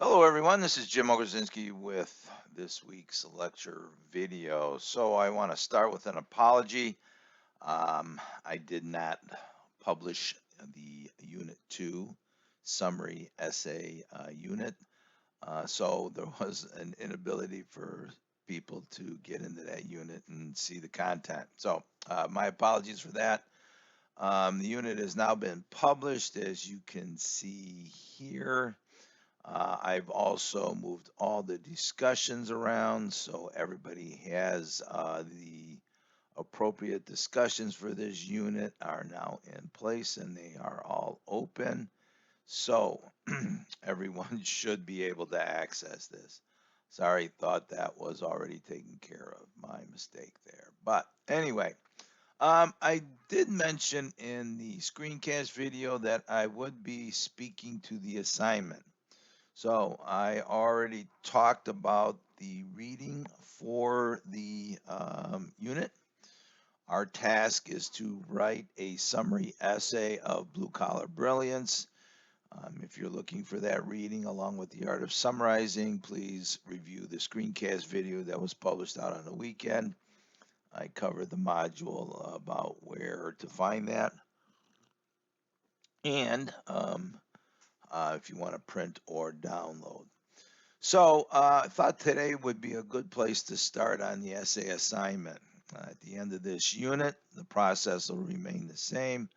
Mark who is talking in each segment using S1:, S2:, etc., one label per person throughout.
S1: Hello, everyone. This is Jim Ogozinski with this week's lecture video. So I want to start with an apology. I did not publish the Unit 2 summary essay unit. So there was an inability for people to get into that unit and see the content. So my apologies for that. The unit has now been published, as you can see here. I've also moved all the discussions around so everybody has the appropriate discussions for this unit are now in place and they are all open. So everyone should be able to access this. Sorry, thought that was already taken care of. My mistake there. But anyway, I did mention in the screencast video that I would be speaking to the assignment. So I already talked about the reading for the unit. Our task is to write a summary essay of blue collar brilliance. If you're looking for that reading along with the art of summarizing, please review the screencast video that was published out on the weekend. I covered the module about where to find that. And if you want to print or download. So I thought today would be a good place to start on the essay assignment. At the end of this unit, the process will remain the same.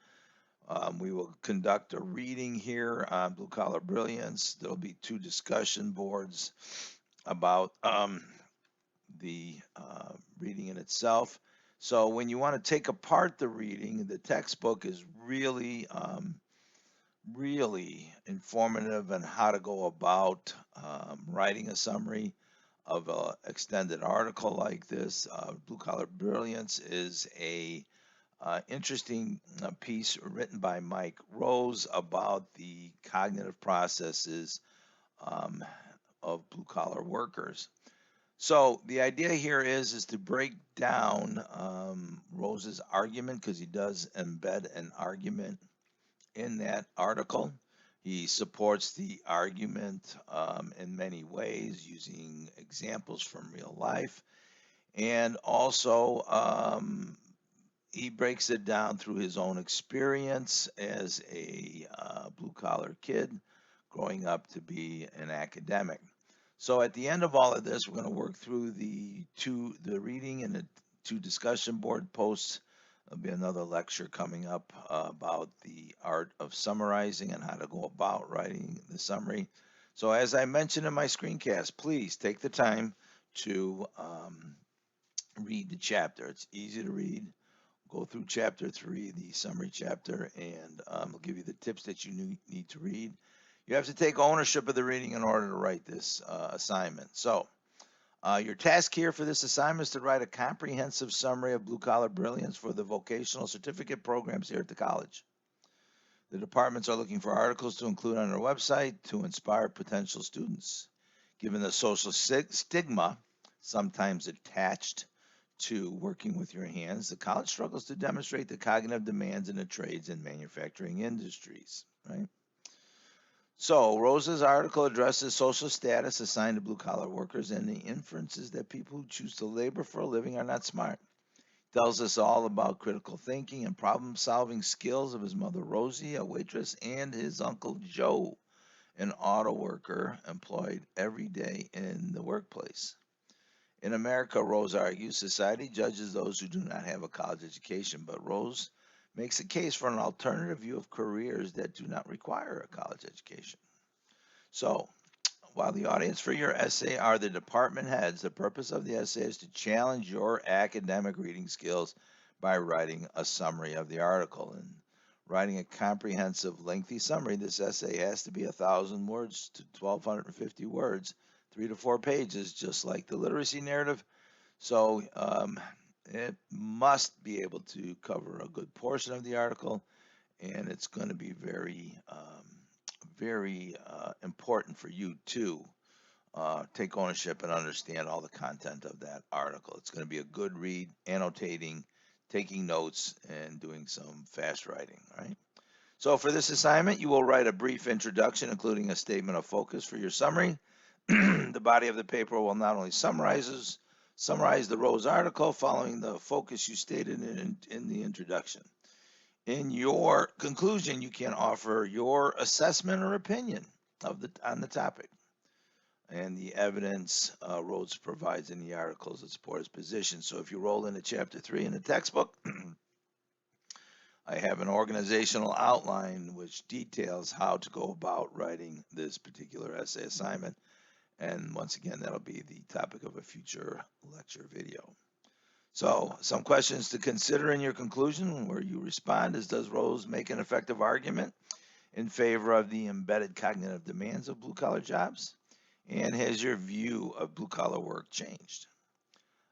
S1: We will conduct a reading here on Blue Collar Brilliance. There'll be two discussion boards about the reading in itself. So when you want to take apart the reading, the textbook is really informative on how to go about writing a summary of an extended article like this. Blue Collar Brilliance is a interesting piece written by Mike Rose about the cognitive processes um, of blue collar workers. So the idea here is to break down Rose's argument because he does embed an argument in that article. He supports the argument in many ways using examples from real life. And also, he breaks it down through his own experience as a blue collar kid growing up to be an academic. So at the end of all of this, we're going to work through the reading and the two discussion board posts. There'll be another lecture coming up about the art of summarizing and how to go about writing the summary. So as I mentioned in my screencast, please take the time to read the chapter. It's easy to read. Go through chapter 3, the summary chapter, and I'll give you the tips that you need to read. You have to take ownership of the reading in order to write this assignment. So your task here for this assignment is to write a comprehensive summary of blue collar brilliance for the vocational certificate programs here at the college. The departments are looking for articles to include on their website to inspire potential students. Given the social stigma sometimes attached to working with your hands, the college struggles to demonstrate the cognitive demands in the trades and manufacturing industries, right? So Rose's article addresses social status assigned to blue collar workers and the inferences that people who choose to labor for a living are not smart. Tells us all about critical thinking and problem solving skills of his mother Rosie, a waitress, and his uncle Joe, an auto worker employed every day in the workplace. In America, Rose argues, society judges those who do not have a college education, but Rose makes a case for an alternative view of careers that do not require a college education. So, while the audience for your essay are the department heads, the purpose of the essay is to challenge your academic reading skills by writing a summary of the article. And writing a comprehensive, lengthy summary, this essay has to be 1,000 words to 1,250 words, 3 to 4 pages, just like the literacy narrative. So it must be able to cover a good portion of the article, and it's going to be very important for you to take ownership and understand all the content of that article. It's going to be a good read, annotating, taking notes, and doing some fast writing, right? So for this assignment, you will write a brief introduction, including a statement of focus for your summary. The body of the paper will not only summarize the Rose article following the focus you stated in the introduction. In your conclusion, you can offer your assessment or opinion on the topic and the evidence Rhodes provides in the articles that support his position. So if you roll into chapter 3 in the textbook, I have an organizational outline which details how to go about writing this particular essay assignment. And once again, that'll be the topic of a future lecture video. So some questions to consider in your conclusion where you respond is, does Rose make an effective argument in favor of the embedded cognitive demands of blue-collar jobs? And has your view of blue-collar work changed?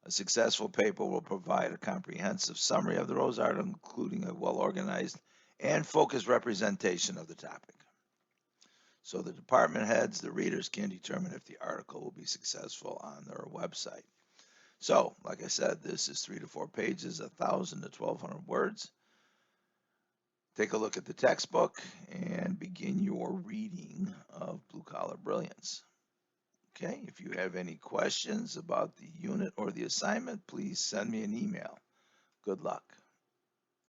S1: A successful paper will provide a comprehensive summary of the Rose article, including a well-organized and focused representation of the topic. So the department heads, the readers can determine if the article will be successful on their website. So, like I said, this is 3 to 4 pages, 1,000 to 1,200 words. Take a look at the textbook and begin your reading of Blue Collar Brilliance. Okay, if you have any questions about the unit or the assignment, please send me an email. Good luck.